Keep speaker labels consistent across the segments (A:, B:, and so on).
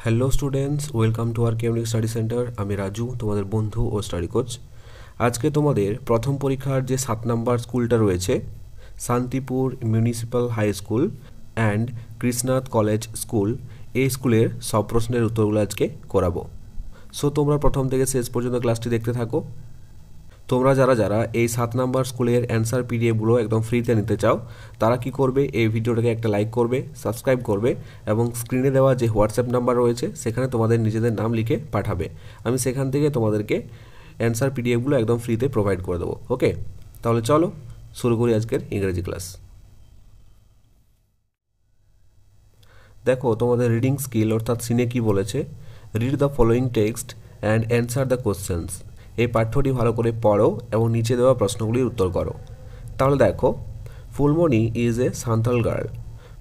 A: Hello students, welcome to R KMD study centre. আমি রাজু, তোমাদের বন্ধু ও স্টাডি কোচ। আজকে তোমাদের প্রথম পরীক্ষার যে 7 নাম্বার স্কুলটা রয়েছে, Shantipur municipal high school and Krishnanath college school, এই স্কুলের সব প্রশ্নের উত্তরগুলো আজকে করাবো। সো তোমরা প্রথম থেকে শেষ পর্যন্ত ক্লাসটি দেখতে থাকো। তোমরা যারা যারা এই 7 নাম্বার স্কুলের অ্যান্সার পিডিএফগুলো একদম ফ্রিতে নিতে চাও, তারা কি করবে, এই ভিডিওটাকে একটা লাইক করবে, সাবস্ক্রাইব করবে এবং স্ক্রিনে দেওয়া যে হোয়াটসঅ্যাপ নাম্বার রয়েছে সেখানে তোমাদের নিজেদের নাম লিখে পাঠাবে। আমি সেখান থেকে তোমাদেরকে অ্যান্সার পিডিএফগুলো একদম ফ্রিতে প্রোভাইড করে দেবো। ওকে, তাহলে চলো শুরু করি আজকের ইংরেজি ক্লাস। দেখো তোমাদের রিডিং স্কিল অর্থাৎ সিনে কি বলেছে, read the following text and answer the questions. এই পাঠ্যটি ভালো করে পড়ো এবং নিচে দেওয়া প্রশ্নগুলির উত্তর করো। তাহলে দেখো, Phulmoni is a Santhal girl.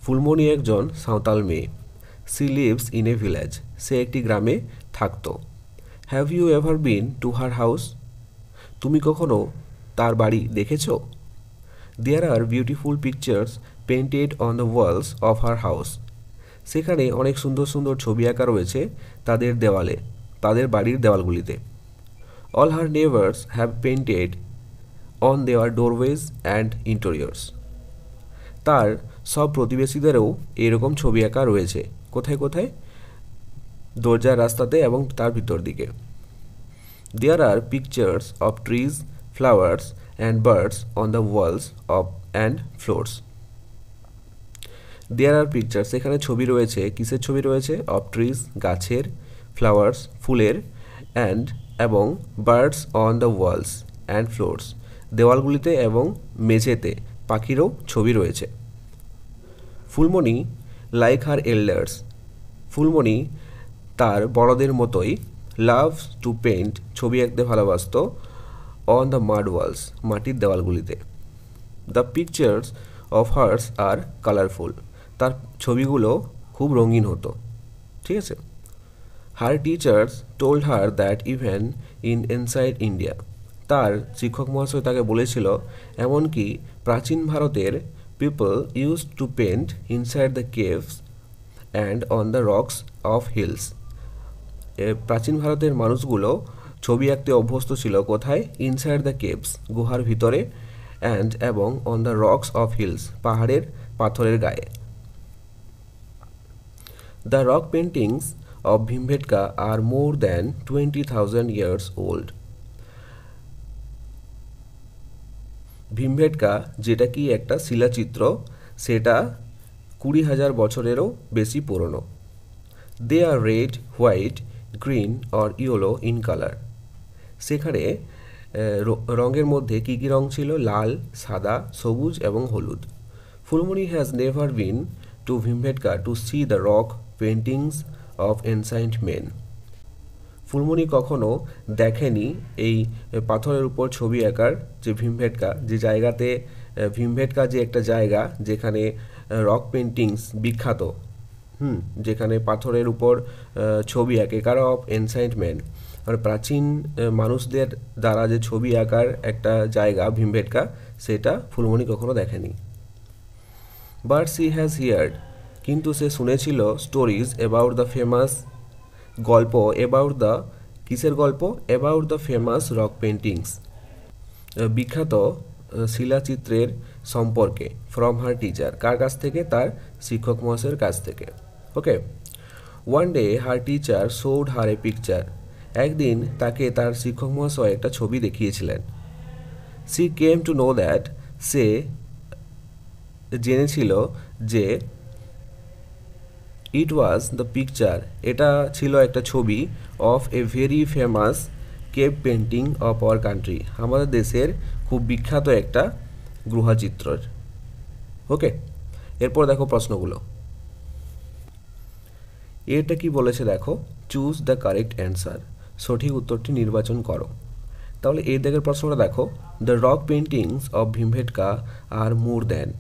A: Phulmoni একজন সাঁওতাল মেয়ে। She lives in a village. সে একটি গ্রামে থাকতো। Have you ever been to her house? তুমি কখনো তার বাড়ি দেখেছো? There are beautiful pictures painted on the walls of her house. সেখানে অনেক সুন্দর সুন্দর ছবি আঁকা রয়েছে তাদের দেওয়ালে, তাদের বাড়ির দেওয়ালগুলিতে। All her neighbours have painted on their doorways and interiors. তার সব প্রতিবেশীদেরও এরকম ছবি আঁকা রয়েছে। কোথায় কোথায়? দরজার রাস্তাতে এবং তার ভিতর দিকে। There are pictures of trees, flowers and birds on the walls of and floors. There are pictures, এখানে ছবি রয়েছে। কিসের ছবি রয়েছে? অফ ট্রিজ, গাছের, ফ্লাওয়ার্স, ফুলের, অ্যান্ড এবং birds on the walls and floors, দেওয়ালগুলিতে এবং মেঝেতে পাখিরও ছবি রয়েছে। Phulmoni like her elders. Phulmoni তার বড়দের মতোই লাভস টু পেন্ট, ছবি আঁকতে ভালোবাসত, অন দ্য মাড ওয়ালস, মাটির দেওয়ালগুলিতে। The pictures of hers are colourful, তার ছবিগুলো খুব রঙিন হতো। ঠিক আছে। Her teachers told her that even in inside India, তার শিক্ষক মহাশয় তাকে বলেছিল এমনকি প্রাচীন ভারতের people use to paint inside the caves and on the rocks of hills. প্রাচীন ভারতের মানুষগুলো ছবি আঁকতে অভ্যস্ত ছিল কোথায়? ইনসাইড দ্য কেভস, গুহার ভিতরে, অ্যান্ড এবং on the rocks of hills, পাহাড়ের পাথরের গায়ে। The rock paintings of Bhimbetka are more than 20,000 years old. Bhimbetka, যেটা কি একটা শিলাচিত্র, সেটা 20,000 বছরেরও বেশি পুরনো। They are red, white, green or yellow in colour. সেখানে রঙের মধ্যে কী কী রঙ ছিল? লাল, সাদা, সবুজ এবং হলুদ। Phulmani has never been to Bhimbetka to see the rock paintings of ancient men. Phulmani কখনো দেখেনি এই পাথরের উপর ছবি আঁকার যে ভীমবেটকা, যে জায়গাতে ভীমবেটকা যে একটা জায়গা যেখানে রক পেন্টিংস বিখ্যাত, যেখানে পাথরের উপর ছবি আঁকে কারা? অফ এনসাইন্ট ম্যান, আর প্রাচীন মানুষদের দ্বারা যে ছবি আঁকার একটা জায়গা ভীমবেটকা, সেটা ফুলমণি কখনো দেখেনি। বাট সি হ্যাজ হিয়ার্ড, কিন্তু সে শুনেছিল, স্টোরিজ অ্যাবাউট দ্য ফেমাস, গল্প, অ্যাবাউট দ্য, কিসের গল্প? About the famous rock paintings, বিখ্যাত শিলাচিত্রের সম্পর্কে। ফ্রম হার টিচার, কার কাছ থেকে? তার শিক্ষক মহাশয়ের কাছ থেকে। Okay. One day her teacher showed her a picture, একদিন তাকে তার শিক্ষক মহাশয় একটা ছবি দেখিয়েছিলেন। She came to know that, সে জেনেছিল যে ইট ওয়াজ দ্য পিকচার, এটা ছিল একটা ছবি, of a very famous cave painting of our country, আমাদের দেশের খুব বিখ্যাত একটা গ্রহচিত্রের। ওকে, এরপর দেখো প্রশ্নগুলো। এটা কি বলেছে দেখো, চুজ দ্য কারেক্ট অ্যান্সার, সঠিক উত্তরটি নির্বাচন করো। তাহলে এই দিকের প্রশ্নটা দেখো, the rock paintings of Bhimbetka are more than.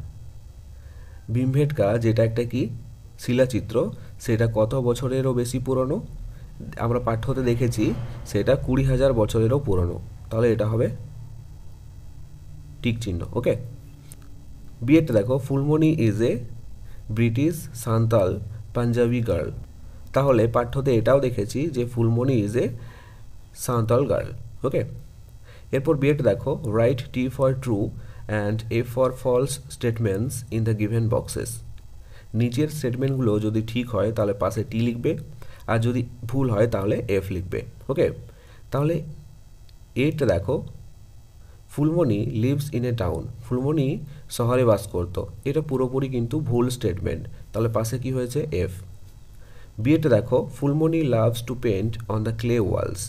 A: Bhimbetka যেটা একটা কি শিলাচিত্র, সেটা কত বছরেরও বেশি পুরনো? আমরা পাঠ্যতে দেখেছি সেটা 20,000 বছরেরও পুরনো। তাহলে এটা হবে টিক চিহ্ন। ওকে। বিয়েটা দেখো, Phulmoni is a British Santhal Punjabi girl. তাহলে পাঠ্যতে এটাও দেখেছি যে Phulmani is a Santhal girl. Okay, এরপর বিয়েটা দেখো, write T for true and F for false statements in the given boxes. নিচের স্টেটমেন্টগুলো যদি ঠিক হয় তাহলে পাশে টি লিখবে, আর যদি ভুল হয় তাহলে এফ লিখবে। ওকে, তাহলে এটা দেখো, Phulmoni leaves in a town, Phulmoni শহরে বাস করতো, এটা পুরোপুরি কিন্তু ভুল স্টেটমেন্ট, তাহলে পাশে কি হয়েছে এফ। বিয়েটা দেখো, Phulmoni loves to paint on the clay walls,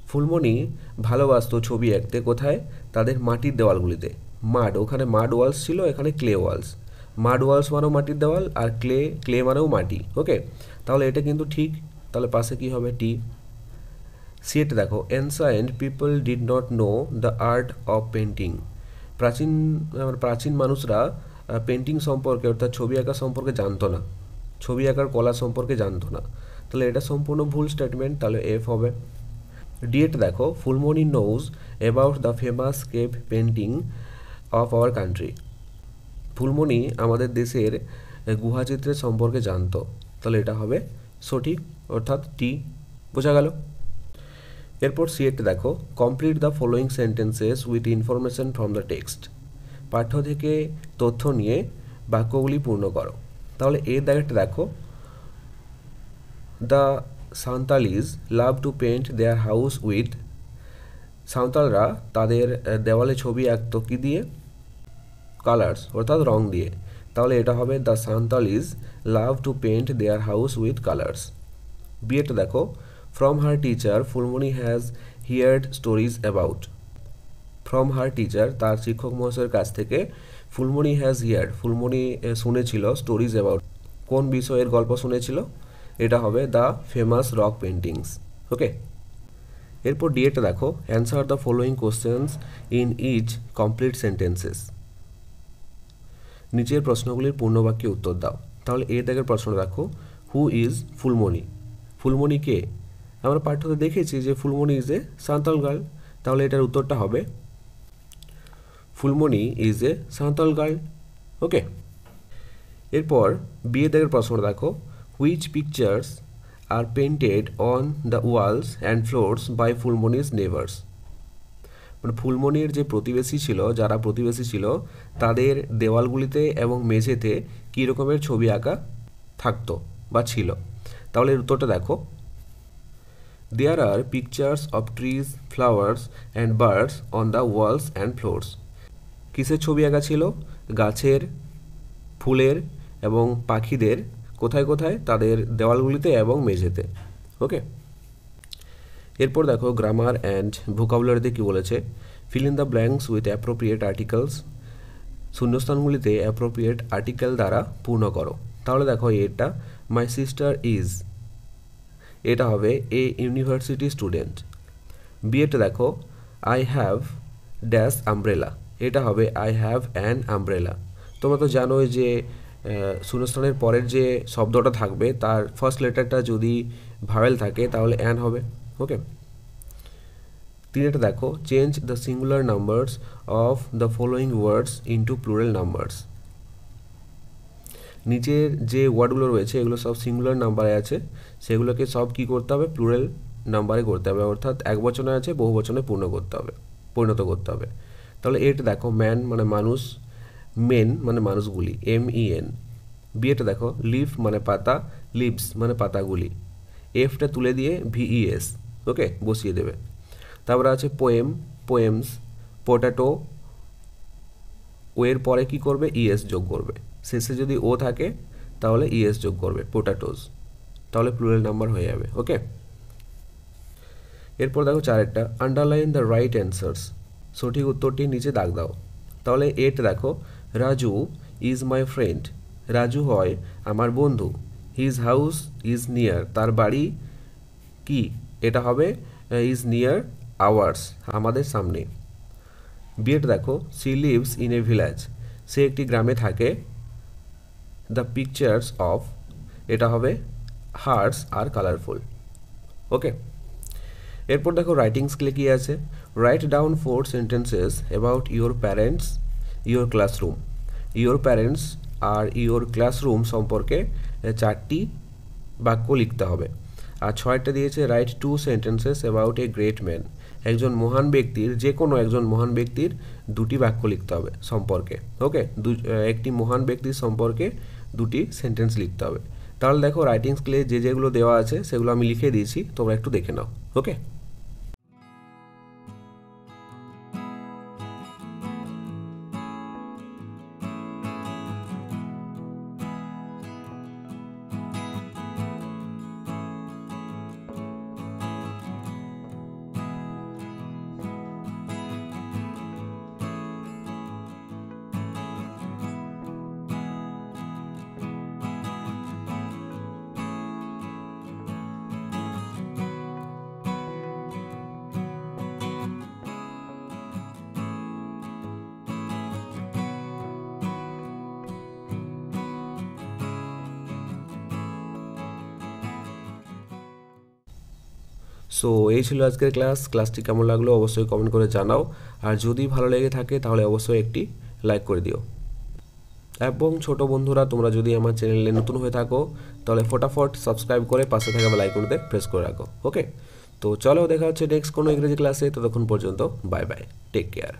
A: Phulmoni ভালোবাসতো ছবি আঁকতে কোথায়, তাদের মাটির দেওয়ালগুলিতে। মাড, ওখানে মাড ওয়ালস ছিল, এখানে ক্লে ওয়ালস। মাড ওয়ালস মানেও মাটির দেওয়াল, আর ক্লে মানেও মাটি। ওকে, তাহলে এটা কিন্তু ঠিক, তাহলে পাশে কি হবে টি। সিয়েটা দেখো, ancient people did not know the art of painting, প্রাচীন মানুষরা পেন্টিং সম্পর্কে অর্থাৎ ছবি আঁকা সম্পর্কে জানতো না, ছবি আঁকার কলা সম্পর্কে জানতো না, তাহলে এটা সম্পূর্ণ ভুল স্টেটমেন্ট, তাহলে এফ হবে। ডিএটা দেখো, Phulmoni nose about the famous cave painting of our country, Phulmoni আমাদের দেশের গুহাচিত্রের সম্পর্কে জানতো, তাহলে এটা হবে সঠিক, অর্থাৎ টি। বোঝা গেল। এরপর সিএটা দেখো, complete the following sentences with information from the text, পাঠ্য থেকে তথ্য নিয়ে বাক্যগুলি পূর্ণ করো। তাহলে এর দাগেরটা দেখো, the Santhalis love to paint their house with, সাঁওতালরা তাদের দেওয়ালে ছবি আঁকতো কি দিয়ে, কালার্স অর্থাৎ রং দিয়ে, তাহলে এটা হবে the Santhalis love to paint their house with colours. বিয়েটা দেখো, from her teacher Phulmani has heard stories about, from her teacher তার শিক্ষক মহাশয়ের কাছ থেকে, ফুলমণি হ্যাজ হিয়ার্ড সুনেছিল স্টোরিজ অ্যাবাউট, কোন বিষয়ের গল্প শুনেছিল, এটা হবে the famous rock paintings. Okay, এরপর ডিএটা দেখো, answer the following questions in each complete sentences, নিচের প্রশ্নগুলির পূর্ণবাক্যে উত্তর দাও। তাহলে এর দাগের প্রশ্ন দেখো, হু ইজ ফুলমণি, ফুলমণি কে, আমরা পাঠ্যতে দেখেছি যে Phulmani is a Santhal girl, তাহলে এটার উত্তরটা হবে Phulmani is a Santhal girl. Okay, এরপর বিয়ে দাগের প্রশ্ন দেখো, which pictures are painted on the walls and floors by Phulmani's neighbours, মানে ফুলমণির যে প্রতিবেশী ছিল, যারা প্রতিবেশী ছিল তাদের দেওয়ালগুলিতে এবং মেঝেতে কী রকমের ছবি আঁকা থাকতো বা ছিল, তাহলে এর উত্তরটা দেখো, there are pictures of trees, flowers and birds on the walls and floors, কিসের ছবি আঁকা ছিল, গাছের, ফুলের এবং পাখিদের কোথায় কোথায়, তাদের দেওয়ালগুলিতে এবং মেঝেতে। ওকে, এরপর দেখো গ্রামার অ্যান্ড ভোকাবুলারিতে কী বলেছে, fill in the blanks with appropriate articles, শূন্যস্থানগুলিতে অ্যাপ্রোপ্রিয়েট আর্টিকেল দ্বারা পূর্ণ করো। তাহলে দেখো এটা মাই সিস্টার ইজ, এটা হবে এ ইউনিভার্সিটি স্টুডেন্ট। বিয়েটা দেখো, আই হ্যাভ ড্যাশ আমব্রেলা, এটা হবে আই হ্যাভ অ্যান আমব্রেলা। তোমরা তো জানোই যে শূন্যস্থানের পরের যে শব্দটা থাকবে তার ফার্স্ট লেটারটা যদি ভাওয়েল থাকে তাহলে অ্যান হবে। ওকে, তিনটা দেখো, change the singular numbers of the following words into plural numbers, নিচের যে ওয়ার্ডগুলো রয়েছে এগুলো সব সিঙ্গুলার নাম্বারে আছে, সেগুলোকে সব কি করতে হবে, প্লুরাল নাম্বারে করতে হবে, অর্থাৎ এক বচনে আছে বহু বচনে পরিণত করতে হবে। তাহলে এটা দেখো, ম্যান মানে মানুষ, মেন মানে মানুষগুলি, MEN। বিয়েটা দেখো, লিফ মানে পাতা, লিভস মানে পাতাগুলি, এফটা তুলে দিয়ে VES ওকে বসিয়ে দেবে। তারপরে আছে পোয়েম, পোয়েমস, পোটাটো, ও এর পরে কি করবে, ES যোগ করবে, শেষে যদি ও থাকে তাহলে ES যোগ করবে, পোটাটোস, তাহলে প্লুরাল নাম্বার হয়ে যাবে। ওকে, এরপর দেখো চারেরটা, আন্ডারলাইন দ্য রাইট অ্যান্সার্স, সঠিক উত্তরটি নিচে দাগ দাও। তাহলে এটা দেখো, Raju is my friend, Raju হয় আমার বন্ধু, হিজ হাউস ইজ নিয়ার, তার বাড়ি কি, এটা হবে ইজ নিয়ার আওয়ার্স, আমাদের সামনে। বিয়েটা দেখো, she lives in a village, সে একটি গ্রামে থাকে, দ্য পিকচার্স অফ, এটা হবে হার্টস আর কালারফুল। ওকে, এরপর দেখো রাইটিং স্কিলে কী আছে, write down 4 sentences about your parents, your classroom, your parents আর ইয়োর ক্লাসরুম সম্পর্কে 4টি বাক্য লিখতে হবে। আর 6টা দিয়েছে write 2 sentences about a great man, একজন মহান ব্যক্তির, যে কোনো একজন মহান ব্যক্তির 2টি বাক্য লিখতে হবে সম্পর্কে। ওকে, একটি মহান ব্যক্তির সম্পর্কে 2টি সেন্টেন্স লিখতে হবে। তাহলে দেখো রাইটিং স্কিলে যেগুলো দেওয়া আছে সেগুলো আমি লিখে দিয়েছি, তোমরা একটু দেখে নাও। ওকে, সো এই ছিল আজকের ক্লাসটি কেমন লাগলো অবশ্যই কমেন্ট করে জানাও। আর যদি ভালো লেগে থাকে তাহলে অবশ্যই একটি লাইক করে দিও। এবং ছোট বন্ধুরা, তোমরা যদি আমার চ্যানেলে নতুন হয়ে থাকো তাহলে ফটাফট সাবস্ক্রাইব করে পাশে থাকা বেল আইকনতে প্রেস করে রাখো। ওকে, তো চলো দেখা হচ্ছে নেক্সট কোনো ইংরেজি ক্লাসে। ততক্ষণ পর্যন্ত বাই বাই, টেক কেয়ার।